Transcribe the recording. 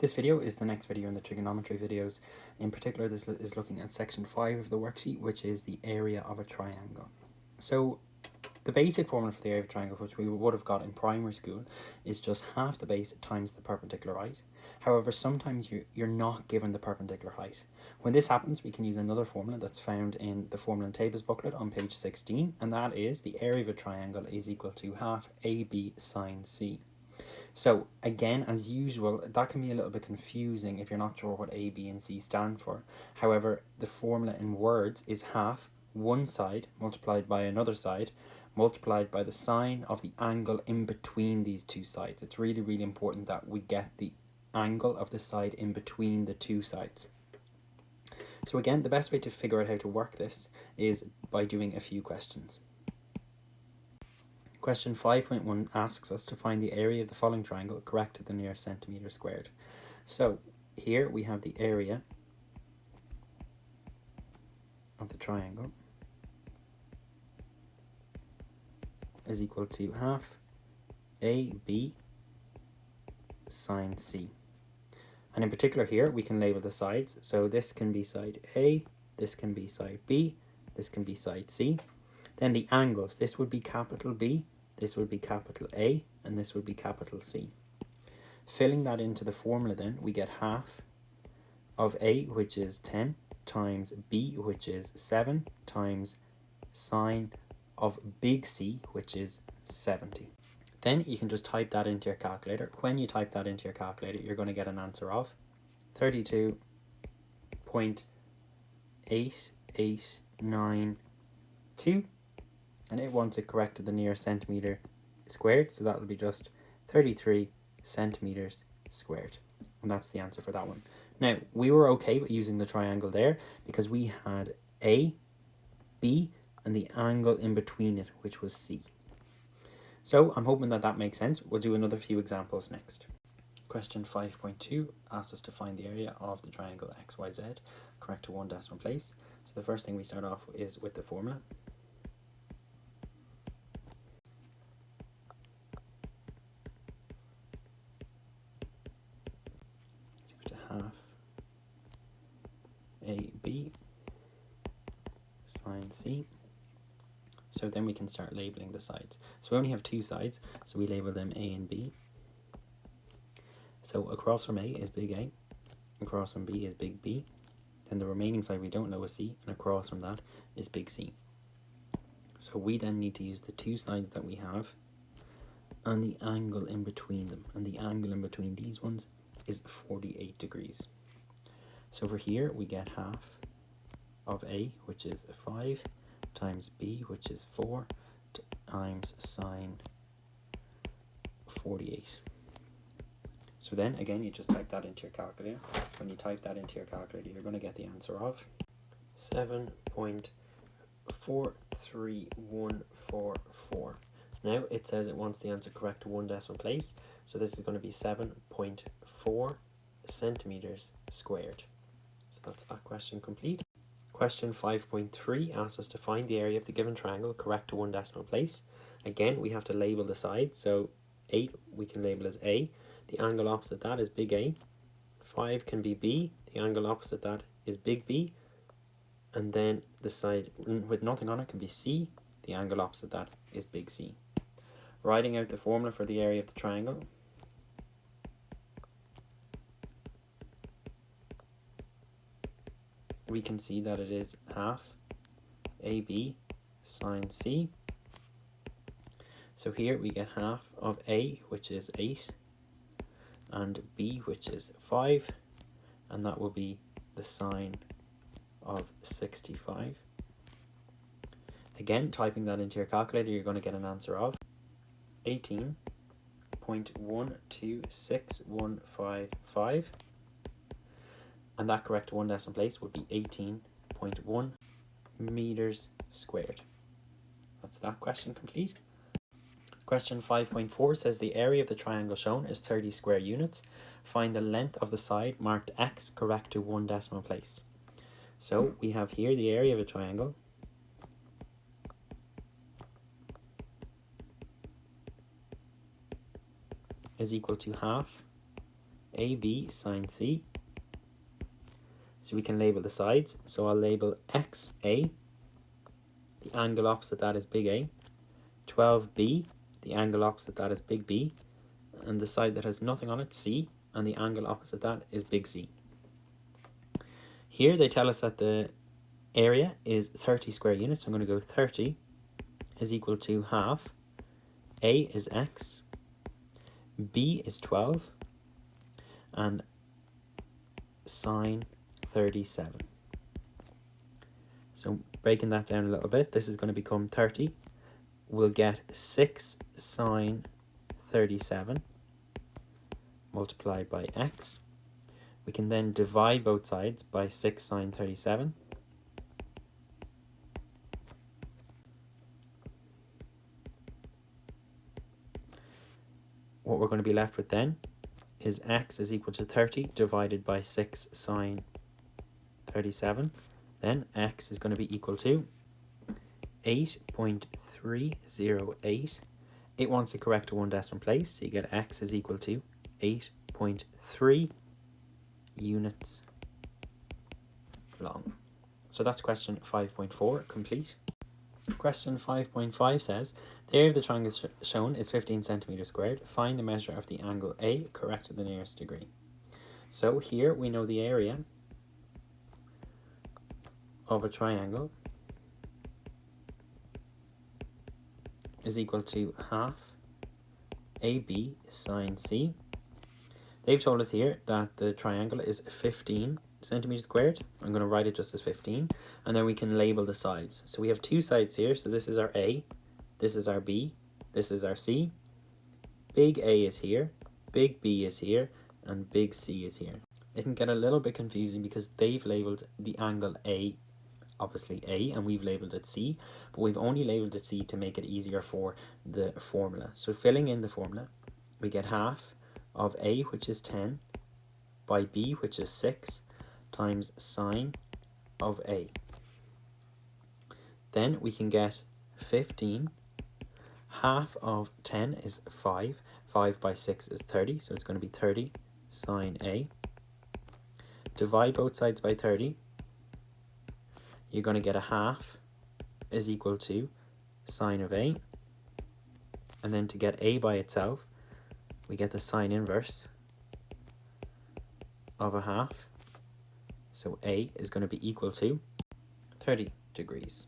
This video is the next video in the trigonometry videos. In particular, this is looking at section 5 of the worksheet, which is the area of a triangle. So the basic formula for the area of a triangle, which we would have got in primary school, is just half the base times the perpendicular height. However, sometimes you're not given the perpendicular height. When this happens, we can use another formula that's found in the formula and tables booklet on page 16, and that is the area of a triangle is equal to half AB sine C. So again, as usual, that can be a little bit confusing if you're not sure what A, B and C stand for. However, the formula in words is half one side multiplied by another side multiplied by the sine of the angle in between these two sides. It's really, really important that we get the angle of the side in between the two sides. So again, the best way to figure out how to work this is by doing a few questions. Question 5.1 asks us to find the area of the following triangle correct to the nearest centimetre squared. So here we have the area of the triangle is equal to half AB sine C. And in particular here we can label the sides. So this can be side A, this can be side B, this can be side C. Then the angles, this would be capital B, this would be capital A, and this would be capital C. Filling that into the formula then, we get half of A, which is 10, times B, which is 7, times sine of big C, which is 70. Then you can just type that into your calculator. When you type that into your calculator, you're going to get an answer of 32.8892. And it wants it correct to the nearest centimetre squared, so that will be just 33 centimetres squared. And that's the answer for that one. Now, we were okay with using the triangle there because we had A, B, and the angle in between it, which was C. So I'm hoping that that makes sense. We'll do another few examples next. Question 5.2 asks us to find the area of the triangle XYZ correct to one decimal place. So the first thing we start off is with the formula. Half AB sine C. So then we can start labeling the sides. So we only have two sides, so we label them A and B. So across from A is big A, across from B is big B, then the remaining side we don't know is C, and across from that is big C. So we then need to use the two sides that we have and the angle in between them, and the angle in between these ones is 48 degrees. So over here we get half of A, which is 5, times B, which is 4, times sine 48. So then again, you just type that into your calculator. When you type that into your calculator, you're going to get the answer of 7.43144. Now it says it wants the answer correct to one decimal place, so this is going to be 7.4 centimetres squared. So that's that question complete. Question 5.3 asks us to find the area of the given triangle correct to one decimal place. Again, we have to label the sides, so 8 we can label as A, the angle opposite that is big A, 5 can be B, the angle opposite that is big B, and then the side with nothing on it can be C, the angle opposite that is big C. Writing out the formula for the area of the triangle. We can see that it is half AB sine C. So here we get half of A, which is 8, and B, which is 5, and that will be the sine of 65. Again, typing that into your calculator, you're going to get an answer of 18.126155, and that correct to one decimal place would be 18.1 meters squared. That's that question complete. Question 5.4 says the area of the triangle shown is 30 square units. Find the length of the side marked X correct to one decimal place. So we have here the area of a triangle. Is equal to half AB sine C. So we can label the sides. So I'll label XA, the angle opposite that is big A. 12B, the angle opposite that is big B. And the side that has nothing on it, C, and the angle opposite that is big C. Here they tell us that the area is 30 square units. I'm going to go 30 is equal to half. A is X, B is 12, and sine 37. So breaking that down a little bit, this is going to become 30. We'll get 6 sine 37 multiplied by X. We can then divide both sides by 6 sine 37. What we're going to be left with then is X is equal to 30 divided by 6 sine 37. Then X is going to be equal to 8.308. It wants to correct to one decimal place, so you get X is equal to 8.3 units long. So that's question 5.4 complete. Question 5.5 says, the area of the triangle shown is 15 centimeters squared. Find the measure of the angle A, correct to the nearest degree. So here we know the area of a triangle is equal to half AB sine C. They've told us here that the triangle is 15 centimeters squared. I'm going to write it just as 15, and then we can label the sides. So we have two sides here. So this is our A, this is our B, this is our C. Big A is here, big B is here, and big C is here. It can get a little bit confusing because they've labeled the angle A, obviously A, and we've labeled it C, but we've only labeled it C to make it easier for the formula. So filling in the formula, we get half of A, which is 10, by B, which is 6, times sine of A. Then we can get 15. Half of 10 is 5. 5 by 6 is 30, so it's going to be 30 sine A. Divide both sides by 30. You're going to get a half is equal to sine of A. And then to get A by itself, we get the sine inverse of a half. So A is going to be equal to 30 degrees.